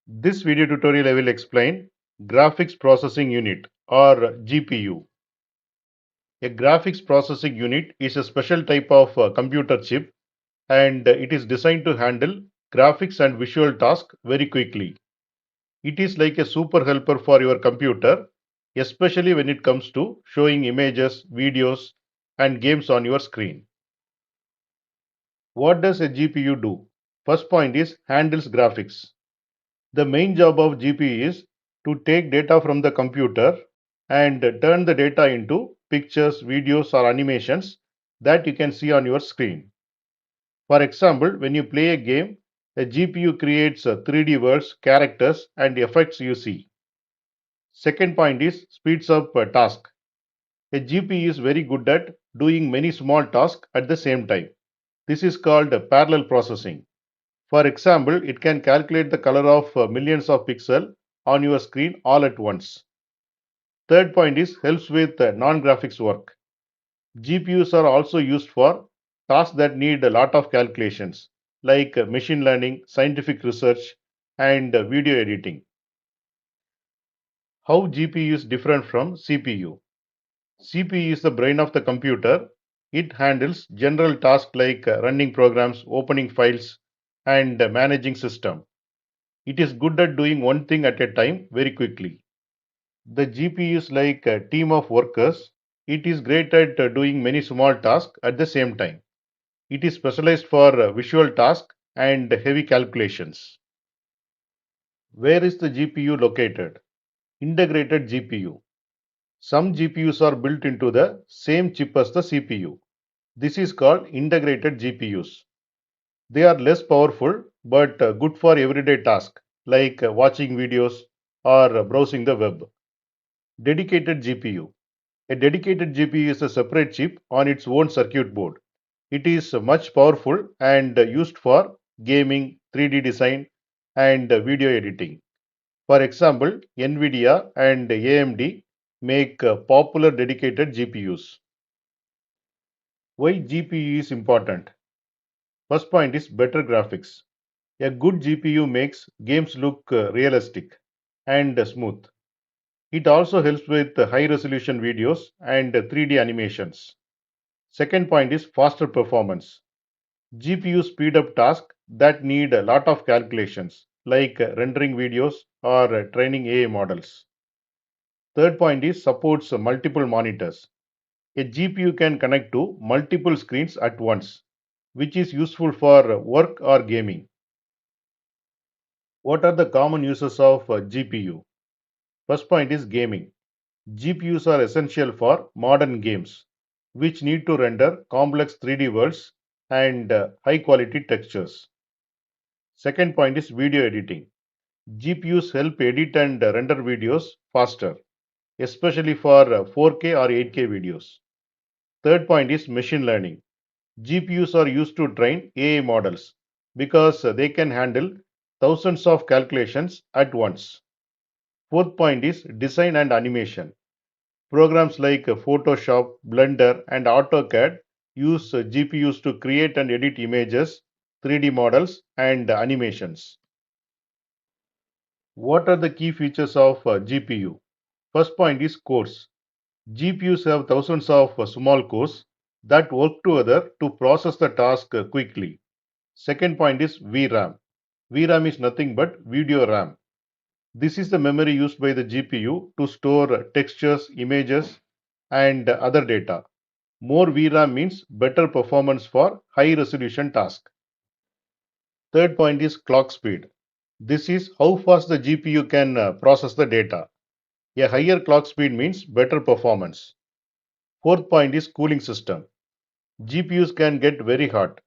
This video tutorial I will explain Graphics Processing Unit or GPU. A graphics processing unit is a special type of computer chip and it is designed to handle graphics and visual tasks very quickly. It is like a super helper for your computer, especially when it comes to showing images, videos and games on your screen. What does a GPU do? First point is handles graphics. The main job of GPU is to take data from the computer and turn the data into pictures, videos or animations that you can see on your screen. For example, when you play a game, a GPU creates 3D worlds, characters and effects you see. Second point is speeds up a task. A GPU is very good at doing many small tasks at the same time. This is called parallel processing. For example, it can calculate the color of millions of pixels on your screen all at once. Third point is helps with non-graphics work. GPUs are also used for tasks that need a lot of calculations like machine learning, scientific research and video editing. How GPU is different from CPU? CPU is the brain of the computer. It handles general tasks like running programs, opening files and managing system. It is good at doing one thing at a time very quickly. The GPU is like a team of workers. It is great at doing many small tasks at the same time. It is specialized for visual tasks and heavy calculations. Where is the GPU located? Integrated GPU. Some GPUs are built into the same chip as the CPU. This is called integrated GPUs. They are less powerful but good for everyday tasks like watching videos or browsing the web. Dedicated GPU. A dedicated GPU is a separate chip on its own circuit board. It is much powerful and used for gaming, 3D design, and video editing. For example, NVIDIA and AMD make popular dedicated GPUs. Why GPU is important? First point is better graphics. A good GPU makes games look realistic and smooth. It also helps with high resolution videos and 3D animations. Second point is faster performance. GPU speed up tasks that need a lot of calculations, like rendering videos or training AI models. Third point is supports multiple monitors. A GPU can connect to multiple screens at once, which is useful for work or gaming. What are the common uses of GPU? First point is gaming. GPUs are essential for modern games, which need to render complex 3D worlds and high quality textures. Second point is video editing. GPUs help edit and render videos faster, especially for 4K or 8K videos. Third point is machine learning. GPUs are used to train AI models because they can handle thousands of calculations at once. Fourth point is design and animation. Programs like Photoshop, Blender, and AutoCAD use GPUs to create and edit images, 3D models, and animations. What are the key features of GPU? First point is cores. GPUs have thousands of small cores that work together to process the task quickly. Second point is VRAM. VRAM is nothing but video RAM. This is the memory used by the GPU to store textures, images, and other data. More VRAM means better performance for high resolution tasks. Third point is clock speed. This is how fast the GPU can process the data. A higher clock speed means better performance. Fourth point is cooling system. GPUs can get very hot,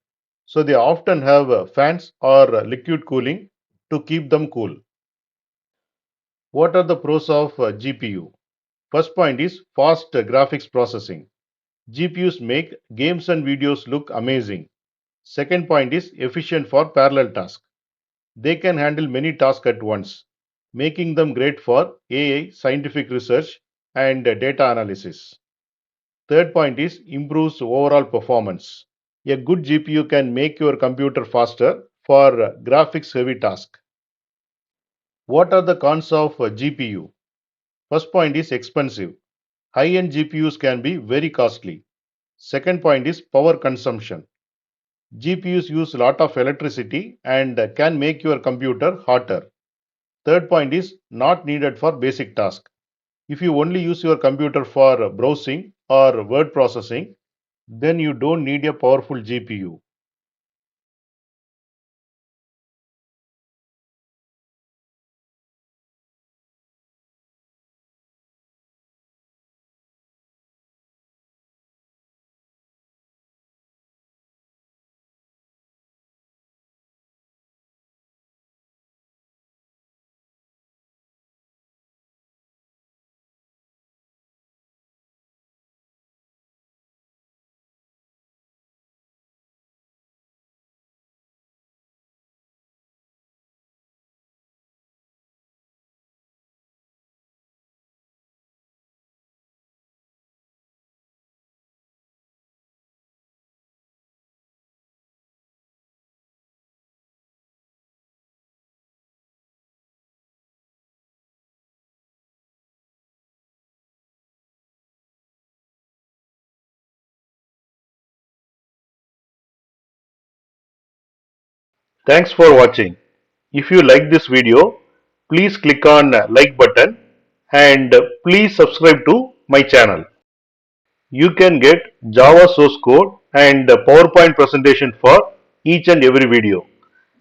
so they often have fans or liquid cooling to keep them cool. What are the pros of GPU? First point is fast graphics processing. GPUs make games and videos look amazing. Second point is efficient for parallel tasks. They can handle many tasks at once, making them great for AI, scientific research, and data analysis. Third point is improves overall performance. A good GPU can make your computer faster for graphics heavy tasks. What are the cons of GPU? First point is expensive. High-end GPUs can be very costly. Second point is power consumption. GPUs use a lot of electricity and can make your computer hotter. Third point is not needed for basic tasks. If you only use your computer for browsing or word processing, then you don't need a powerful GPU. Thanks for watching. If you like this video, please click on like button and please subscribe to my channel. You can get Java source code and PowerPoint presentation for each and every video.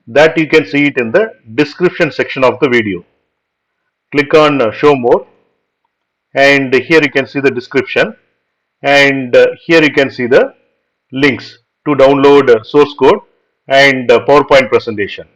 That you can see it in the description section of the video. Click on show more and here you can see the description and here you can see the links to download source code and PowerPoint presentation.